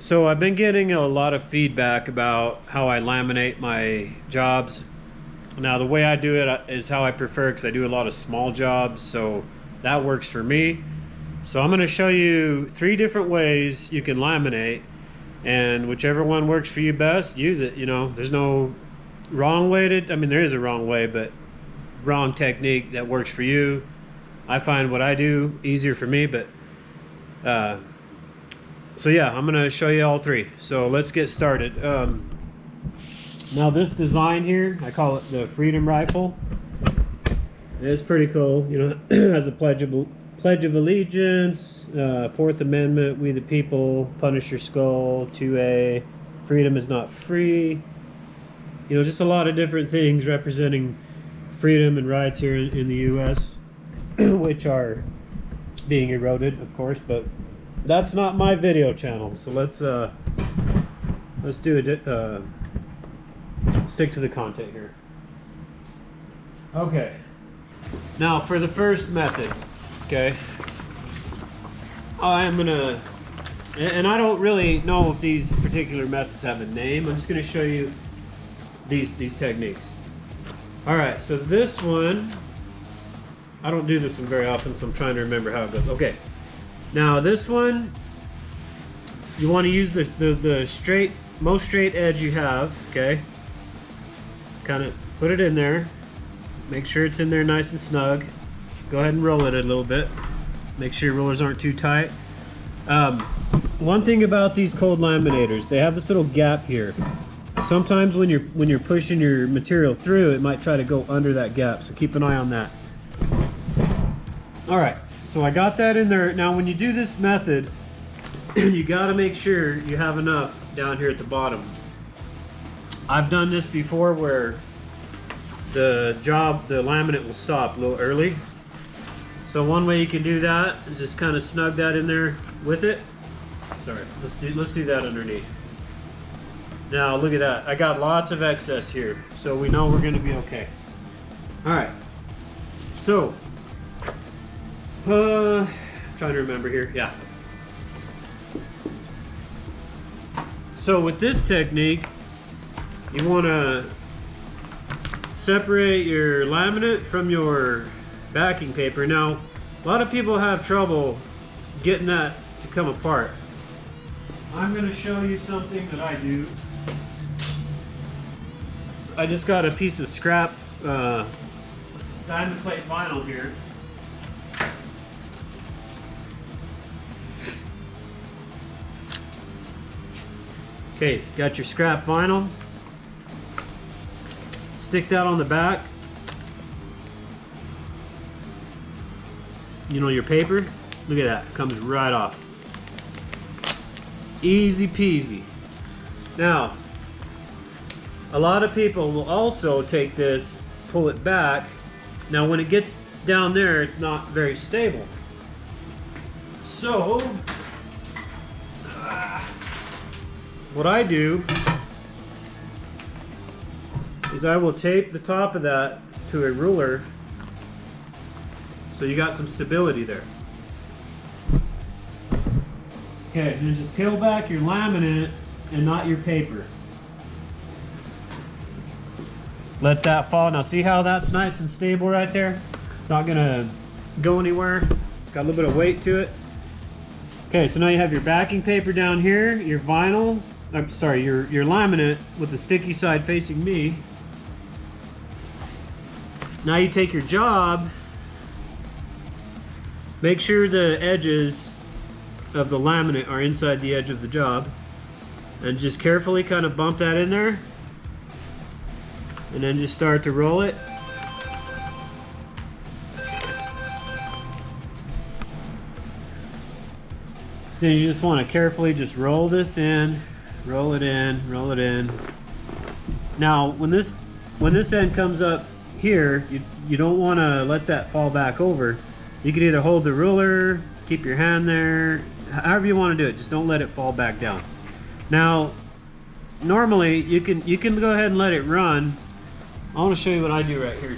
So I've been getting a lot of feedback about how I laminate my jobs. Now the way I do it is how I prefer, because I do a lot of small jobs, so that works for me. So I'm going to show you 3 different ways you can laminate, and whichever one works for you best, use it. You know, there's no wrong way to, I mean there is a wrong way, but wrong technique that works for you. I find what I do easier for me, but so yeah, I'm gonna show you all 3. So let's get started. Now this design here, I call it the Freedom Rifle. It's pretty cool. You know, it has a Pledge of Allegiance, 4th Amendment, we the people, punish your skull, 2A, freedom is not free. You know, just a lot of different things representing freedom and rights here in the U.S., which are being eroded, of course, but that's not my video channel. So let's do it. Stick to the content here. Okay. Now for the first method, okay, I am gonna, and I don't really know if these particular methods have a name. I'm just gonna show you these techniques. All right. So this one, I don't do this one very often, so I'm trying to remember how it goes. Okay. Now this one, you want to use the most straight edge you have, okay? Kind of put it in there. Make sure it's in there nice and snug. Go ahead and roll it a little bit. Make sure your rollers aren't too tight. One thing about these cold laminators, they have this little gap here. Sometimes when you're pushing your material through, it might try to go under that gap, so keep an eye on that. All right. So I got that in there. Now when you do this method, you got to make sure you have enough down here at the bottom. I've done this before where the laminate will stop a little early. So one way you can do that is just kind of snug that in there with it. Sorry, let's do that underneath. Now look at that. I got lots of excess here, so we know we're going to be okay. All right. So trying to remember here. Yeah. So with this technique, you want to separate your laminate from your backing paper. Now, a lot of people have trouble getting that to come apart. I'm going to show you something that I do. I just got a piece of scrap diamond plate vinyl here. Okay, got your scrap vinyl. Stick that on the back. You know, your paper, look at that, it comes right off. Easy peasy. Now, a lot of people will also take this, pull it back. Now when it gets down there, it's not very stable. So, what I do is I will tape the top of that to a ruler so you got some stability there. Okay, and then just peel back your laminate and not your paper. Let that fall. Now see how that's nice and stable right there? It's not gonna go anywhere. Got a little bit of weight to it. Okay, so now you have your backing paper down here, your vinyl, I'm sorry, your laminate with the sticky side facing me. Now you take your job, make sure the edges of the laminate are inside the edge of the job, and just carefully kind of bump that in there, and then just start to roll it. So you just want to carefully just roll this in, roll it in, roll it in. Now when this end comes up here, you don't want to let that fall back over. You can either hold the ruler, keep your hand there, however you want to do it, just don't let it fall back down. Now normally you can go ahead and let it run. I want to show you what I do right here.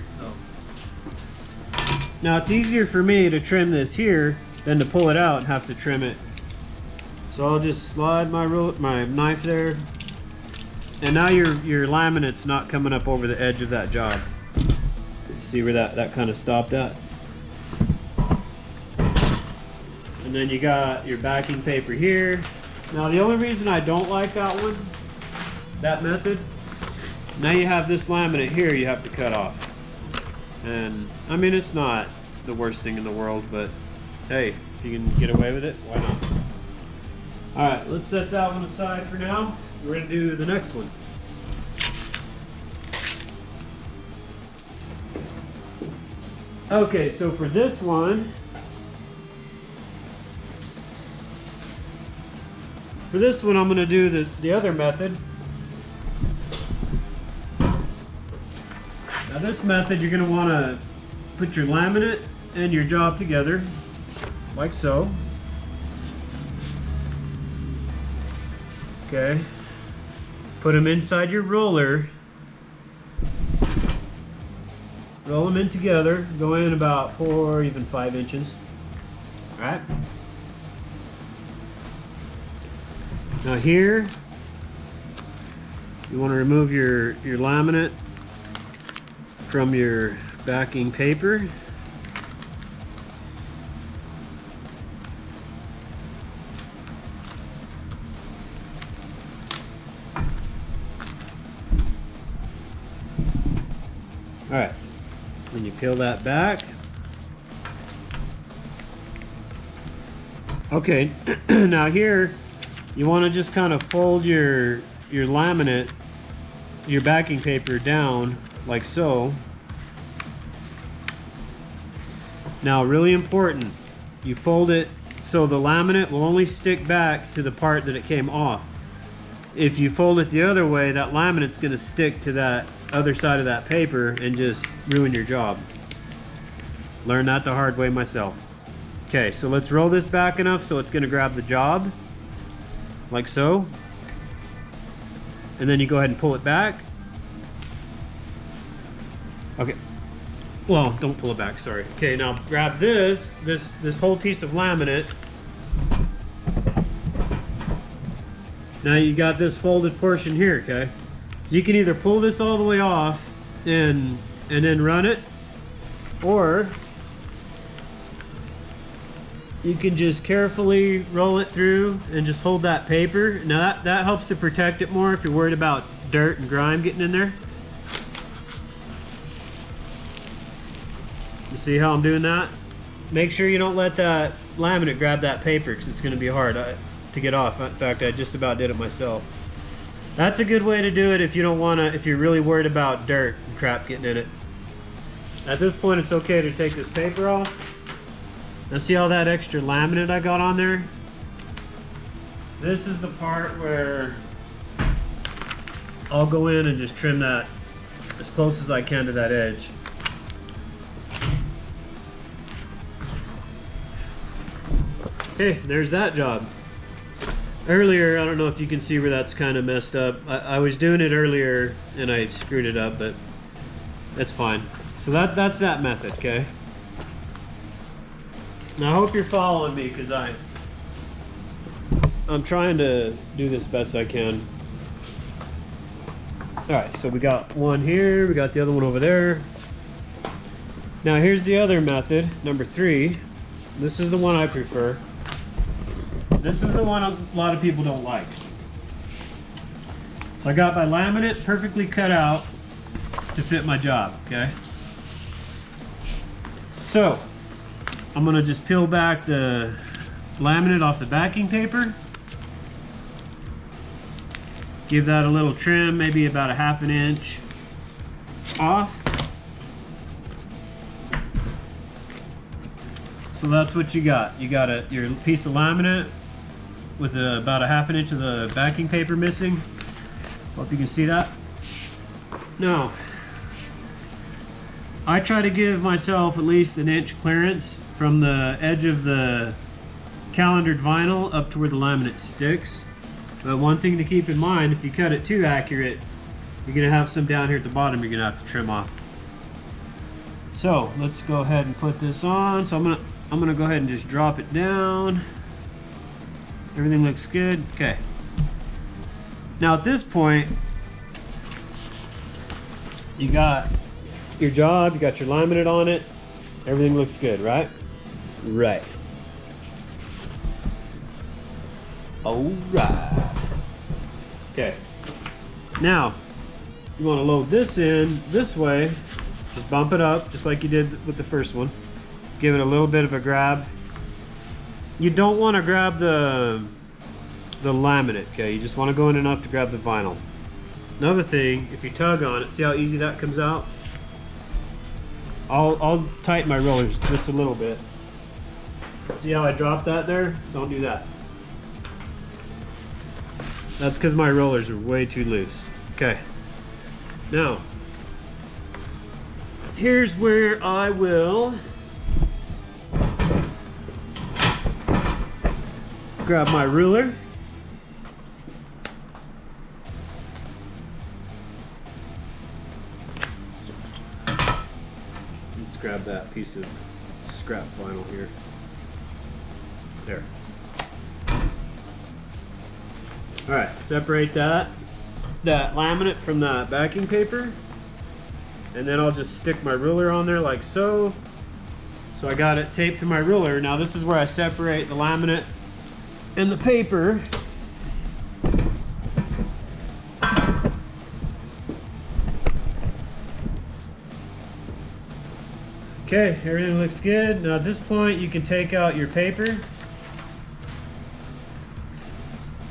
Now it's easier for me to trim this here than to pull it out and have to trim it So I'll just slide my knife there, and now your laminate's not coming up over the edge of that job. See where that kind of stopped at? And then you got your backing paper here. Now the only reason I don't like that method, now you have this laminate here you have to cut off. And I mean, it's not the worst thing in the world, but hey, if you can get away with it, why not? Alright, let's set that one aside for now. We're going to do the next one. Okay, so for this one, I'm going to do the other method. Now this method, you're going to want to put your laminate and your job together, like so. Okay, put them inside your roller, roll them in together, go in about 4, even 5 inches. All right. Now here, you want to remove your laminate from your backing paper. All right, then you peel that back. Okay, now here you want to just kind of fold your laminate, your backing paper down like so. Now, really important, you fold it so the laminate will only stick back to the part that it came off. If you fold it the other way, that laminate's going to stick to that other side of that paper and just ruin your job. Learned that the hard way myself. Okay, so let's roll this back enough so it's going to grab the job, like so. And then you go ahead and pull it back. Okay. Well, don't pull it back, sorry. Okay, now grab this whole piece of laminate. Now you got this folded portion here, okay? You can either pull this all the way off and then run it, or you can just carefully roll it through and just hold that paper. Now that helps to protect it more if you're worried about dirt and grime getting in there. You see how I'm doing that? Make sure you don't let that laminate grab that paper, because it's going to be hard to get off. In fact, I just about did it myself. That's a good way to do it if you don't want to, if you're really worried about dirt and crap getting in it. At this point, it's okay to take this paper off. Now see all that extra laminate I got on there? This is the part where I'll go in and just trim that as close as I can to that edge. Okay, there's that job. Earlier, I don't know if you can see where that's kind of messed up. I was doing it earlier and I screwed it up, but that's fine. So that's that method, okay? Now I hope you're following me, because I'm trying to do this best I can. Alright, so we got one here, we got the other one over there. Now here's the other method, number 3. This is the one I prefer. This is the one a lot of people don't like. So I got my laminate perfectly cut out to fit my job, okay? So I'm gonna just peel back the laminate off the backing paper. Give that a little trim, maybe about a ½ inch off. So that's what you got. You got your piece of laminate with about a ½ inch of the backing paper missing. Hope you can see that. Now, I try to give myself at least an inch clearance from the edge of the calendared vinyl up to where the laminate sticks. But one thing to keep in mind, if you cut it too accurate, you're gonna have some down here at the bottom you're gonna have to trim off. So let's go ahead and put this on. So I'm gonna go ahead and just drop it down. Everything looks good. Okay. Now at this point, you got your job, you got your laminate on it. Everything looks good, right? Right. All right. Okay. Now, you want to load this in this way. Just bump it up, just like you did with the first one. Give it a little bit of a grab. You don't want to grab the laminate, okay? You just want to go in enough to grab the vinyl. Another thing, if you tug on it, see how easy that comes out? I'll tighten my rollers just a little bit. See how I dropped that there? Don't do that. That's because my rollers are way too loose. Okay. Now, here's where I will grab my ruler. Let's grab that piece of scrap vinyl here. There. All right, separate that laminate from that backing paper, and then I'll just stick my ruler on there like so. So I got it taped to my ruler. Now this is where I separate the laminate and the paper. Okay, everything looks good. Now at this point you can take out your paper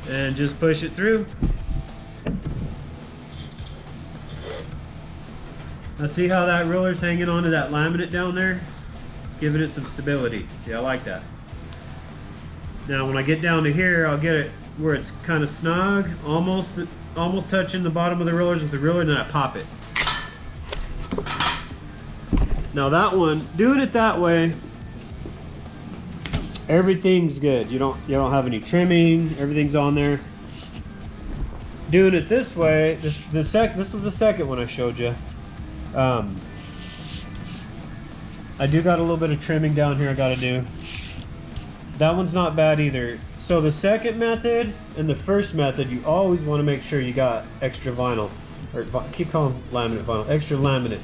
and just push it through. Now see how that ruler's hanging onto that laminate down there? Giving it some stability. See, I like that. Now when I get down to here, I'll get it where it's kind of snug, almost touching the bottom of the rollers with the ruler, and then I pop it. Now that one, doing it that way, everything's good. You don't have any trimming, everything's on there. Doing it this way, this was the second one I showed you. I do got a little bit of trimming down here I gotta do. That one's not bad either. So the second method and the first method, you always want to make sure you got extra vinyl, or keep calling laminate vinyl, extra laminate,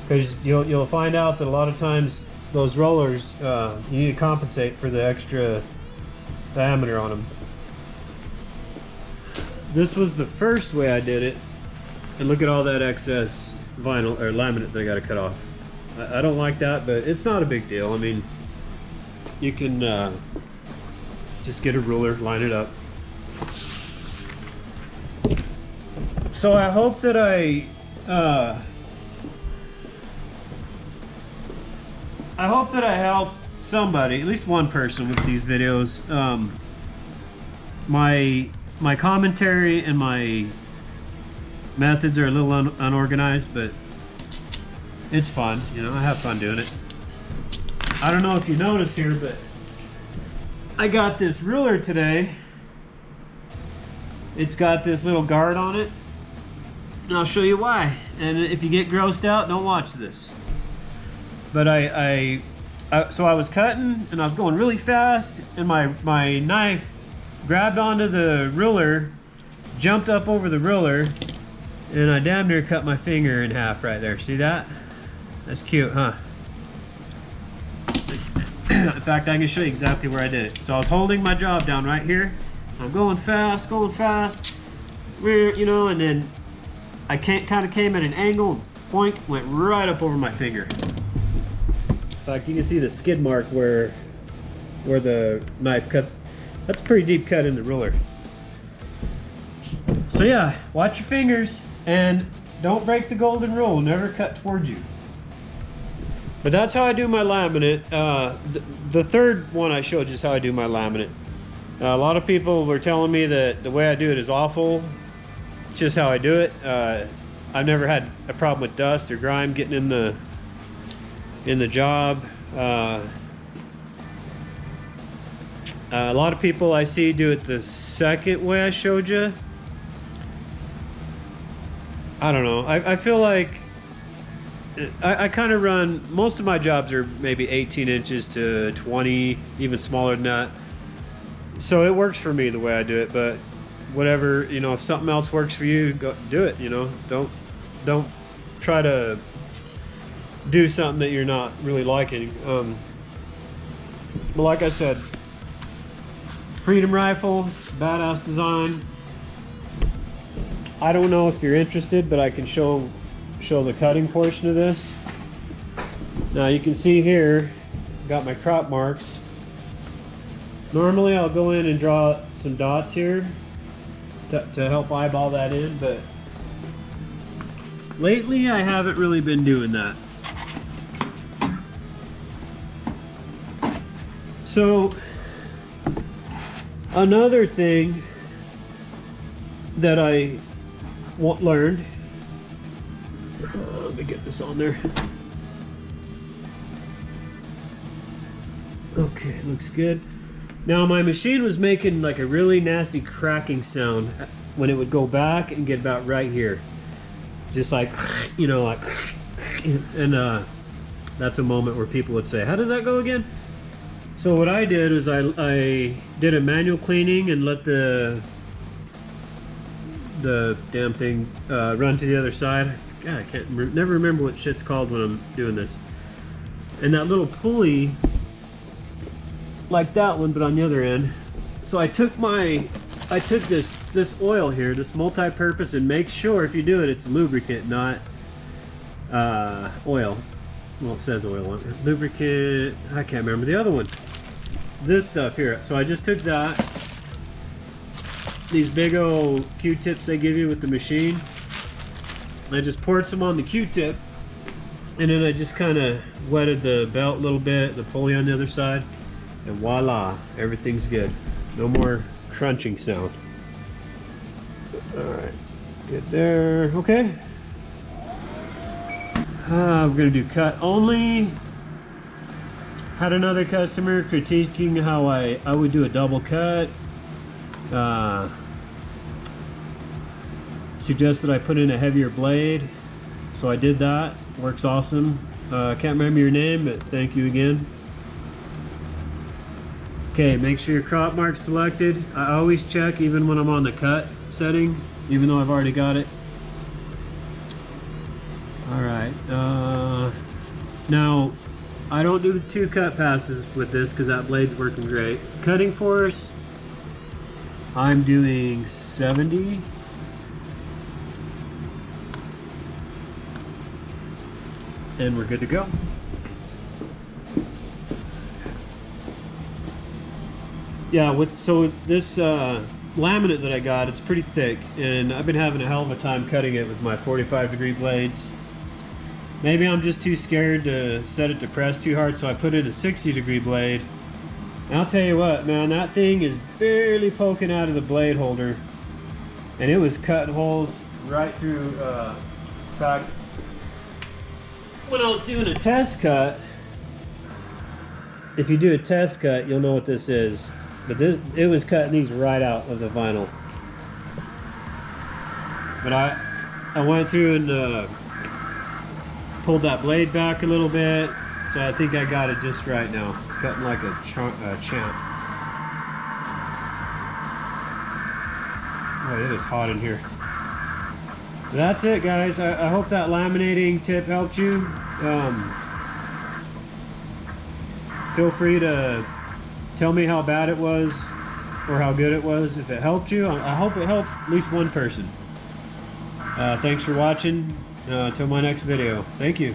because you'll find out that a lot of times those rollers, you need to compensate for the extra diameter on them. This was the first way I did it, and look at all that excess vinyl or laminate that I got to cut off. I don't like that, but it's not a big deal. I mean, you can just get a ruler, line it up. So I hope that I help somebody, at least one person, with these videos. My commentary and my methods are a little unorganized, but it's fun. You know, I have fun doing it. I don't know if you noticed here, but I got this ruler today. It's got this little guard on it, and I'll show you why. And if you get grossed out, don't watch this. But so I was cutting and I was going really fast, and my knife grabbed onto the ruler, jumped up over the ruler, and I damn near cut my finger in half right there. See that? That's cute, huh? In fact, I can show you exactly where I did it. So I was holding my job down right here. I'm going fast, you know, and then I kind of came at an angle, and boink, went right up over my finger. In fact, you can see the skid mark where the knife cut. That's a pretty deep cut in the ruler. So yeah, watch your fingers and don't break the golden rule. Never cut towards you. But that's how I do my laminate. The third one I showed you is how I do my laminate. A lot of people were telling me that the way I do it is awful. It's just how I do it. I've never had a problem with dust or grime getting in the job. A lot of people I see do it the second way I showed you. I don't know. I feel like I kind of run, most of my jobs are maybe 18 inches to 20, even smaller than that. So it works for me the way I do it, but whatever, you know, if something else works for you, go do it, you know. Don't try to do something that you're not really liking. But like I said, Freedom Rifle, badass design. I don't know if you're interested, but I can show the cutting portion of this. Now you can see here, got my crop marks. Normally I'll go in and draw some dots here to help eyeball that in, but lately I haven't really been doing that. So another thing that I learned, let me get this on there. Okay, looks good. Now my machine was making like a really nasty cracking sound when it would go back and get about right here. Just like, you know, like, and that's a moment where people would say, how does that go again? So what I did was I did a manual cleaning and let the damn thing run to the other side. God, I never remember what shit's called when I'm doing this. And that little pulley, like that one, but on the other end. So I took this oil here, this multi-purpose, and make sure if you do it, it's lubricant, not oil. Well, it says oil on it. Lubricant, I can't remember the other one. This stuff here. So I just took that, these big old Q-tips they give you with the machine. I just poured some on the Q-tip, and then I just kind of wetted the belt a little bit, the pulley on the other side. And voila, everything's good. No more crunching sound. Alright, good there. Okay. We're gonna do cut only. Had another customer critiquing how I would do a double cut. Suggested I put in a heavier blade. So I did that. Works awesome. Can't remember your name, but thank you again. Okay, make sure your crop mark's selected. I always check even when I'm on the cut setting, even though I've already got it. Alright, now I don't do 2 cut passes with this because that blade's working great. Cutting force, I'm doing 70. And we're good to go. Yeah, so this laminate that I got, it's pretty thick, and I've been having a hell of a time cutting it with my 45-degree blades. Maybe I'm just too scared to set it to press too hard, so I put in a 60-degree blade. And I'll tell you what, man, that thing is barely poking out of the blade holder, and it was cutting holes right through. In fact, when I was doing a test cut, if you do a test cut, you'll know what this is. But it was cutting these right out of the vinyl. But I went through and pulled that blade back a little bit, so I think I got it just right now. It's cutting like a champ. Oh, it is hot in here. But that's it, guys. I hope that laminating tip helped you. Feel free to tell me how bad it was or how good it was. If it helped you, I hope it helped at least one person. Thanks for watching. Till my next video. Thank you.